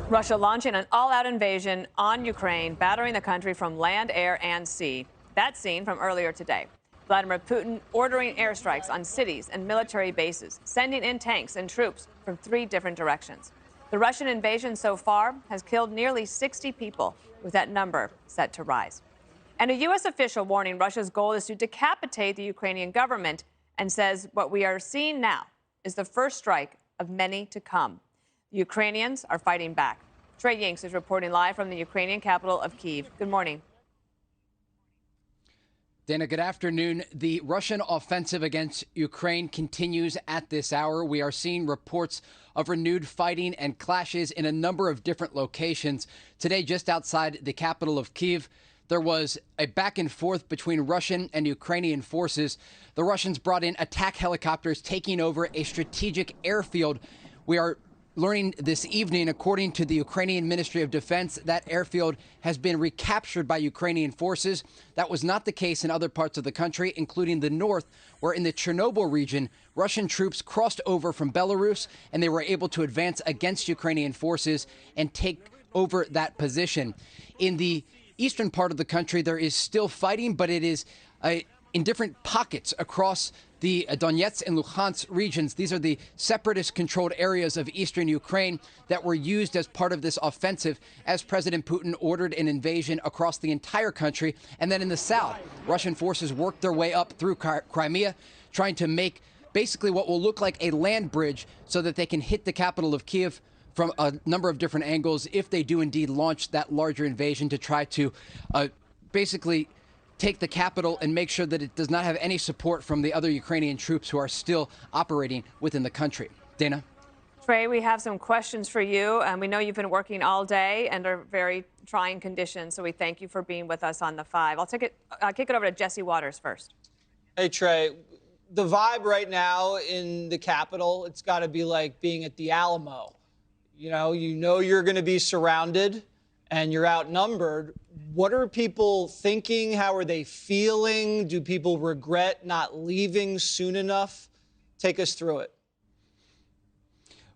Russia launching an all-out invasion on Ukraine, battering the country from land, air, and sea. That scene from earlier today. Vladimir Putin ordering airstrikes on cities and military bases, sending in tanks and troops from 3 different directions. The Russian invasion so far has killed nearly 60 people, with that number set to rise. And a U.S. official warning Russia's goal is to decapitate the Ukrainian government and says what we are seeing now is the first strike of many to come. The Ukrainians are fighting back. Trey Yinks is reporting live from the Ukrainian capital of Kyiv. Good morning. Dana, good afternoon. The Russian offensive against Ukraine continues at this hour. We are seeing reports of renewed fighting and clashes in a number of different locations. Today, just outside the capital of Kyiv, there was a back and forth between Russian and Ukrainian forces. The Russians brought in attack helicopters, taking over a strategic airfield. We are learning this evening, according to the Ukrainian Ministry of Defense, that airfield has been recaptured by Ukrainian forces. That was not the case in other parts of the country, including the north, where in the Chernobyl region, Russian troops crossed over from Belarus, and they were able to advance against Ukrainian forces and take over that position. In the eastern part of the country, there is still fighting, but it is in different pockets across the Donetsk and Luhansk regions. These are the separatist-controlled areas of eastern Ukraine that were used as part of this offensive as President Putin ordered an invasion across the entire country. And then in the south, Russian forces worked their way up through Crimea, trying to make basically what will look like a land bridge so that they can hit the capital of Kyiv from a number of different angles if they do indeed launch that larger invasion to try to basically take the capital and make sure that it does not have any support from the other Ukrainian troops who are still operating within the country. Dana? Trey, we have some questions for you. And we know you've been working all day under very trying conditions, so we thank you for being with us on the 5. I'll kick it over to Jesse Waters first. Hey, Trey. The vibe right now in the Capitol, it's got to be like being at the Alamo. You know you're going to be surrounded and you're outnumbered. What are people thinking? How are they feeling? Do people regret not leaving soon enough? Take us through it.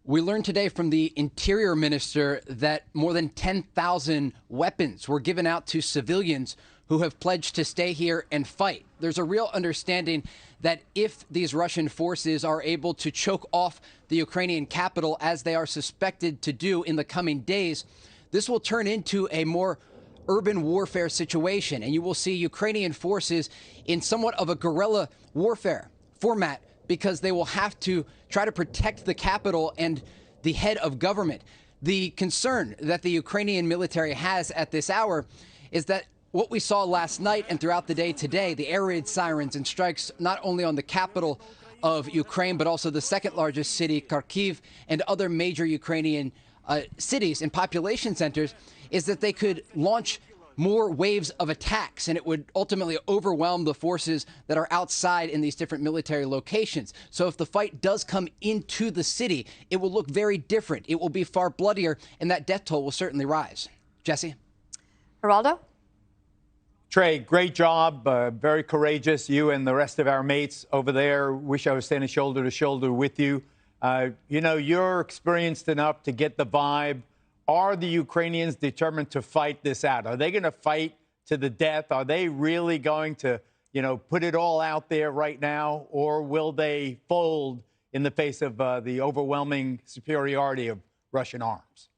We learned today from the Interior Minister that more than 10,000 weapons were given out to civilians who have pledged to stay here and fight. There's a real understanding that if these Russian forces are able to choke off the Ukrainian capital, as they are suspected to do in the coming days, this will turn into a more urban warfare situation, and you will see Ukrainian forces in somewhat of a guerrilla warfare format because they will have to try to protect the capital and the head of government. The concern that the Ukrainian military has at this hour is that what we saw last night and throughout the day today, the air raid sirens and strikes not only on the capital of Ukraine, but also the second largest city, Kharkiv, and other major Ukrainian cities and population centers, is that they could launch more waves of attacks, and it would ultimately overwhelm the forces that are outside in these different military locations. So if the fight does come into the city, it will look very different. It will be far bloodier, and that death toll will certainly rise. Jesse? Geraldo? Trey, great job. Very courageous. You and the rest of our mates over there. Wish I was standing shoulder to shoulder with you. You're experienced enough to get the vibe. Are the Ukrainians determined to fight this out? Are they going to fight to the death? Are they really going to, put it all out there right now? Or will they fold in the face of the overwhelming superiority of Russian arms?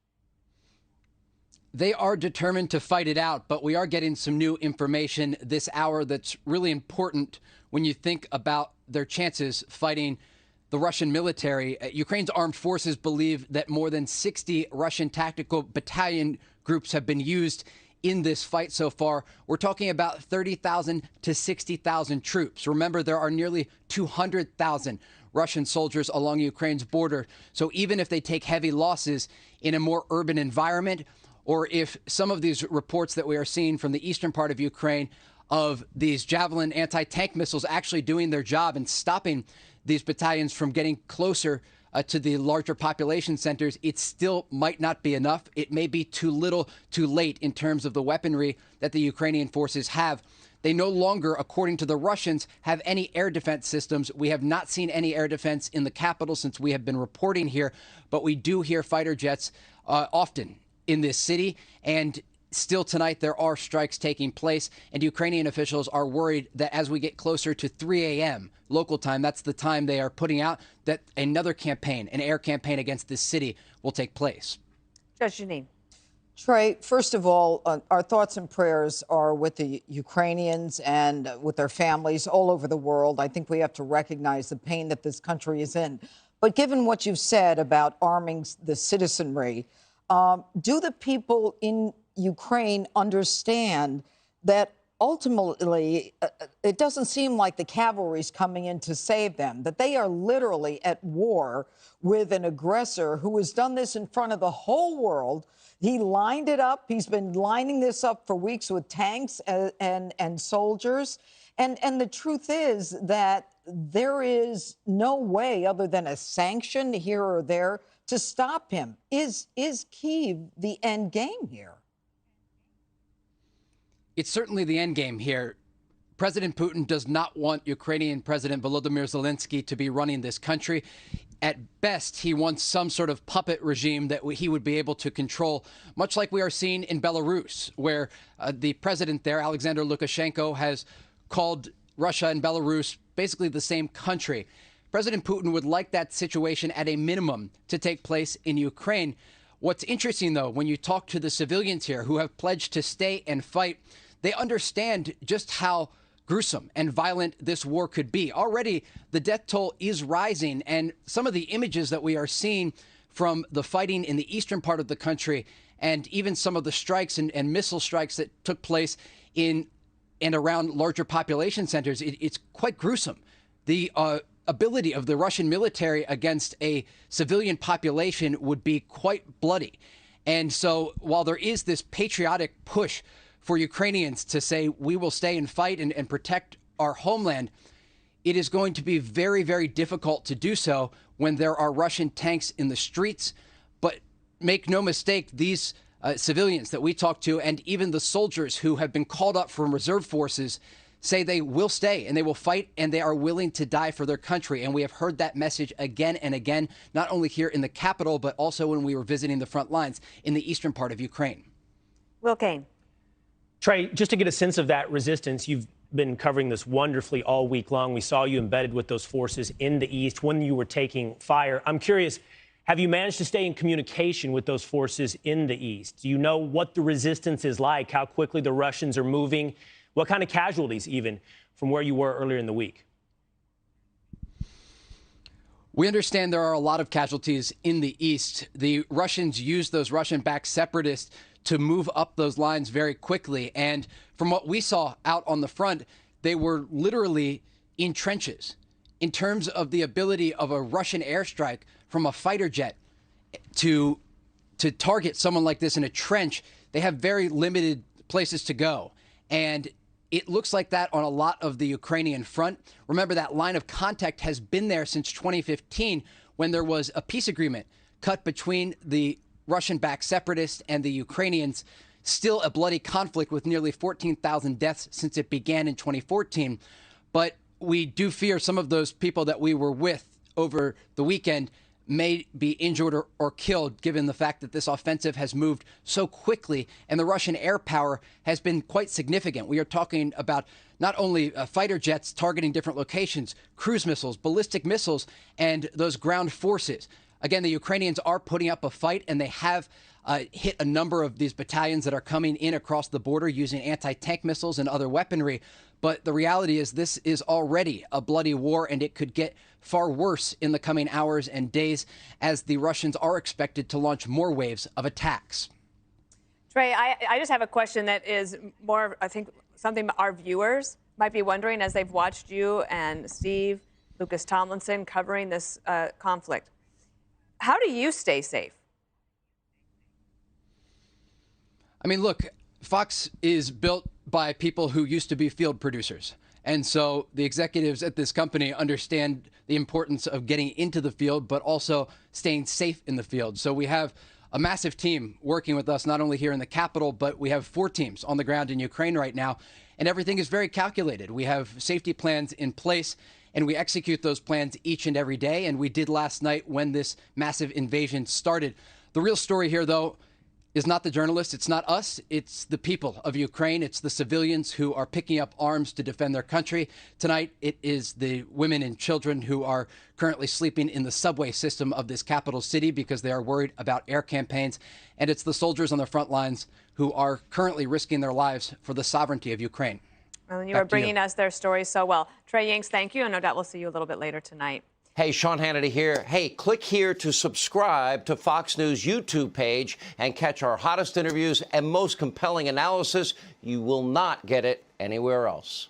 They are determined to fight it out, but we are getting some new information this hour that's really important when you think about their chances fighting the Russian military. Ukraine's armed forces believe that more than 60 Russian tactical battalion groups have been used in this fight so far. We're talking about 30,000 to 60,000 troops. Remember, there are nearly 200,000 Russian soldiers along Ukraine's border. So even if they take heavy losses in a more urban environment, or if some of these reports that we are seeing from the eastern part of Ukraine of these Javelin anti-tank missiles actually doing their job and stopping these battalions from getting closer to the larger population centers, it still might not be enough. It may be too little, too late in terms of the weaponry that the Ukrainian forces have. They no longer, according to the Russians, have any air defense systems. We have not seen any air defense in the capital since we have been reporting here, but we do hear fighter jets often in this city. And still tonight, there are strikes taking place, and Ukrainian officials are worried that as we get closer to 3 a.m. local time, that's the time they are putting out, that another campaign, an air campaign against this city, will take place. Judge Janine. Trey, first of all, our thoughts and prayers are with the Ukrainians and with their families all over the world. I think we have to recognize the pain that this country is in. But given what you've said about arming the citizenry, do the people in Ukraine understand that ultimately it doesn't seem like the cavalry's coming in to save them, that they are literally at war with an aggressor who has done this in front of the whole world? He lined it up. He's been lining this up for weeks with tanks and soldiers. And the truth is that there is no way other than a sanction here or there to stop him. Is Kyiv the end game here? It's certainly the end game here. President Putin does not want Ukrainian President Volodymyr Zelensky to be running this country. At best, he wants some sort of puppet regime that he would be able to control, much like we are seeing in Belarus, where the president there, Alexander Lukashenko, has called Russia and Belarus basically the same country. President Putin would like that situation at a minimum to take place in Ukraine. What's interesting, though, when you talk to the civilians here who have pledged to stay and fight, they understand just how gruesome and violent this war could be. Already, the death toll is rising, and some of the images that we are seeing from the fighting in the eastern part of the country, and even some of the strikes and missile strikes that took place in and around larger population centers, it's quite gruesome. The ability of the Russian military against a civilian population would be quite bloody. And so while there is this patriotic push for Ukrainians to say we will stay and fight and protect our homeland, it is going to be very, very difficult to do so when there are Russian tanks in the streets. But make no mistake, these civilians that we talk to, and even the soldiers who have been called up from reserve forces, say they will stay and they will fight and they are willing to die for their country. And we have heard that message again and again, not only here in the capital, but also when we were visiting the front lines in the eastern part of Ukraine. Will Kane. Trey, just to get a sense of that resistance, you've been covering this wonderfully all week long. We saw you embedded with those forces in the east when you were taking fire. I'm curious, have you managed to stay in communication with those forces in the east? Do you know what the resistance is like, how quickly the Russians are moving, what kind of casualties even from where you were earlier in the week? We understand there are a lot of casualties in the east. The Russians used those Russian-backed separatists to move up those lines very quickly. And from what we saw out on the front, they were literally in trenches. In terms of the ability of a Russian airstrike from a fighter jet to target someone like this in a trench, they have very limited places to go. And it looks like that on a lot of the Ukrainian front. Remember, that line of contact has been there since 2015 when there was a peace agreement cut between the Russian-backed separatists and the Ukrainians. Still a bloody conflict with nearly 14,000 deaths since it began in 2014. But we do fear some of those people that we were with over the weekend may be injured or killed, given the fact that this offensive has moved so quickly and the Russian air power has been quite significant. We are talking about not only fighter jets targeting different locations, cruise missiles, ballistic missiles, and those ground forces. Again, the Ukrainians are putting up a fight, and they have hit a number of these battalions that are coming in across the border using anti-tank missiles and other weaponry. But the reality is this is already a bloody war, and it could get far worse in the coming hours and days as the Russians are expected to launch more waves of attacks. Trey, I just have a question that is more, I think, something our viewers might be wondering as they've watched you and Steve, Lucas Tomlinson covering this conflict. How do you stay safe? I mean, look, Fox is built by people who used to be field producers. And so the executives at this company understand the importance of getting into the field, but also staying safe in the field. So we have a massive team working with us, not only here in the capital, but we have 4 teams on the ground in Ukraine right now. and everything is very calculated. We have safety plans in place, and we execute those plans each and every day, and we did last night when this massive invasion started. The real story here, though, is not the journalists, it's not us, it's the people of Ukraine, it's the civilians who are picking up arms to defend their country. Tonight, it is the women and children who are currently sleeping in the subway system of this capital city because they are worried about air campaigns. And it's the soldiers on the front lines who are currently risking their lives for the sovereignty of Ukraine. Well, and you are bringing us their stories so well. Trey Yingst, thank you, and no doubt we'll see you a little bit later tonight. Hey, Sean Hannity here. Hey, click here to subscribe to Fox News YouTube page and catch our hottest interviews and most compelling analysis. You will not get it anywhere else.